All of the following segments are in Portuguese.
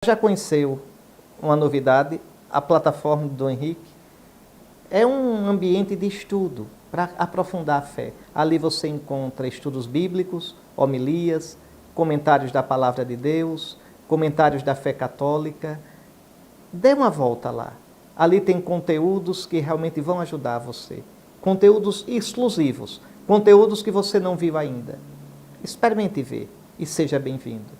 Já conheceu uma novidade? A plataforma do Dom Henrique é um ambiente de estudo para aprofundar a fé. Ali você encontra estudos bíblicos, homilias, comentários da Palavra de Deus, comentários da fé católica. Dê uma volta lá. Ali tem conteúdos que realmente vão ajudar você. Conteúdos exclusivos, conteúdos que você não viu ainda. Experimente ver e seja bem-vindo.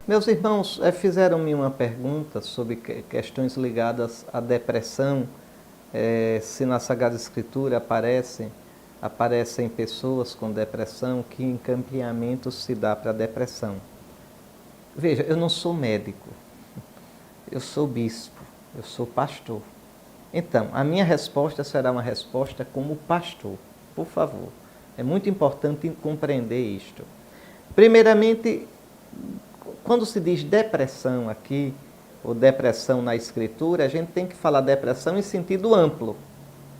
Meus irmãos fizeram-me uma pergunta sobre questões ligadas à depressão, se na Sagrada Escritura aparecem pessoas com depressão, que encaminhamento se dá para a depressão. Veja, eu não sou médico, eu sou bispo, eu sou pastor. Então, a minha resposta será uma resposta como pastor, por favor. É muito importante compreender isto. Primeiramente, quando se diz depressão aqui, ou depressão na Escritura, a gente tem que falar depressão em sentido amplo.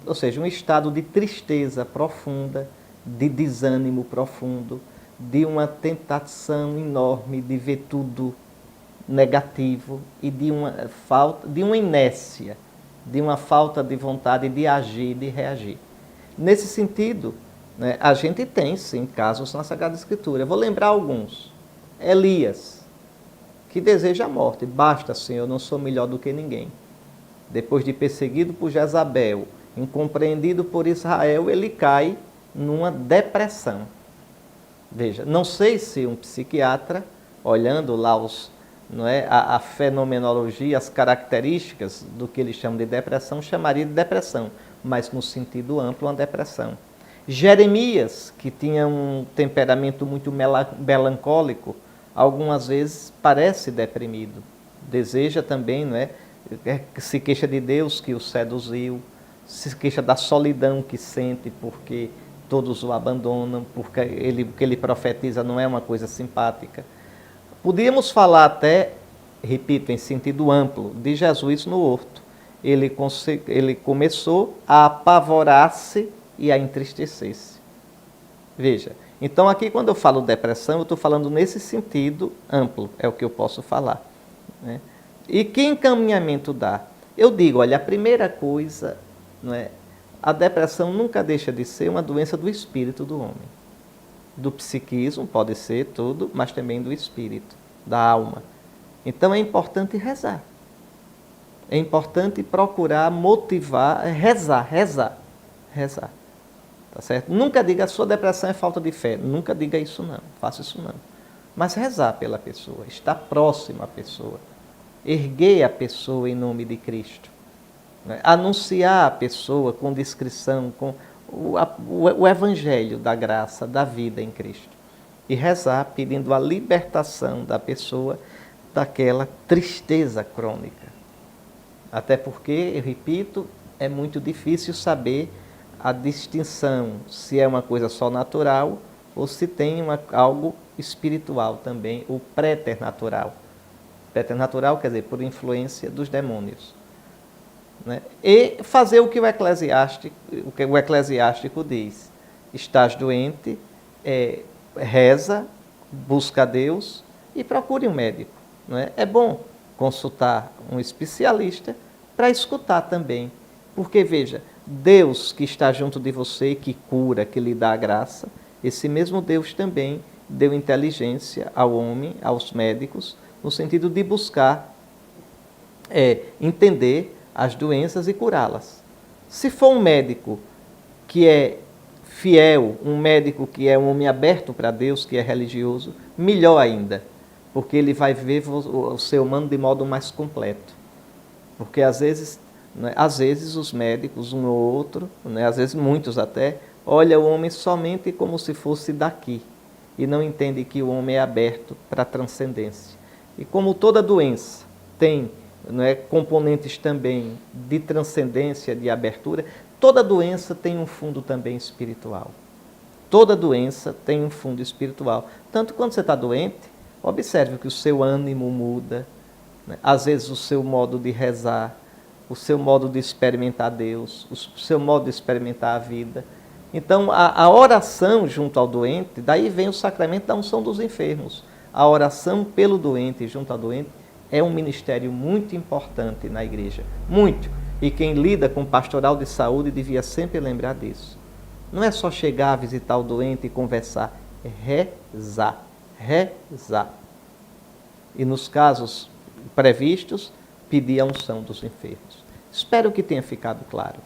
Ou seja, um estado de tristeza profunda, de desânimo profundo, de uma tentação enorme de ver tudo negativo e de uma falta, de uma inércia, de uma falta de vontade de agir, de reagir. Nesse sentido, né, a gente tem, sim, casos na Sagrada Escritura. Eu vou lembrar alguns. Elias, que deseja a morte. Basta, Senhor, eu não sou melhor do que ninguém. Depois de perseguido por Jezabel, incompreendido por Israel, ele cai numa depressão. Veja, não sei se um psiquiatra, olhando lá a fenomenologia, as características do que eles chamam de depressão, chamaria de depressão, mas no sentido amplo, uma depressão. Jeremias, que tinha um temperamento muito melancólico, algumas vezes parece deprimido, deseja também, se queixa de Deus que o seduziu, se queixa da solidão que sente porque todos o abandonam, porque o que ele profetiza não é uma coisa simpática. Podíamos falar até, repito, em sentido amplo, de Jesus no horto. Ele começou a apavorar-se e a entristecer-se. Veja, então aqui quando eu falo depressão, eu estou falando nesse sentido amplo, é o que eu posso falar. Né? E que encaminhamento dá? Eu digo, olha, a primeira coisa, a depressão nunca deixa de ser uma doença do espírito do homem. Do psiquismo, pode ser tudo, mas também do espírito, da alma. Então é importante rezar. É importante procurar motivar, rezar. Tá certo? Nunca diga a sua depressão é falta de fé. Nunca diga isso não. Faça isso não. Mas rezar pela pessoa. Estar próximo à pessoa. Erguer a pessoa em nome de Cristo. Anunciar a pessoa com discrição, com o evangelho da graça, da vida em Cristo. E rezar pedindo a libertação da pessoa daquela tristeza crônica. Até porque, eu repito, é muito difícil saber a distinção se é uma coisa só natural ou se tem algo espiritual também, ou preternatural. Preternatural quer dizer por influência dos demônios. Né? E fazer o que o eclesiástico diz. Estás doente, reza, busca a Deus e procure um médico. Não é? É bom consultar um especialista para escutar também. Porque, veja, Deus que está junto de você, que cura, que lhe dá a graça, esse mesmo Deus também deu inteligência ao homem, aos médicos, no sentido de buscar entender as doenças e curá-las. Se for um médico que é fiel, um médico que é um homem aberto para Deus, que é religioso, melhor ainda, porque ele vai ver o ser humano de modo mais completo. Porque às vezes os médicos, um ou outro, às vezes muitos até, olham o homem somente como se fosse daqui e não entendem que o homem é aberto para a transcendência. E como toda doença tem componentes também de transcendência, de abertura, toda doença tem um fundo também espiritual. Toda doença tem um fundo espiritual. Tanto quando você está doente, observe que o seu ânimo muda, né? Às vezes o seu modo de rezar, o seu modo de experimentar Deus, o seu modo de experimentar a vida. Então, a oração junto ao doente, daí vem o sacramento da unção dos enfermos. A oração pelo doente, junto ao doente, é um ministério muito importante na igreja. Muito. E quem lida com pastoral de saúde devia sempre lembrar disso. Não é só chegar a visitar o doente e conversar, é rezar. Rezar. E nos casos previstos, pedir a unção dos enfermos. Espero que tenha ficado claro.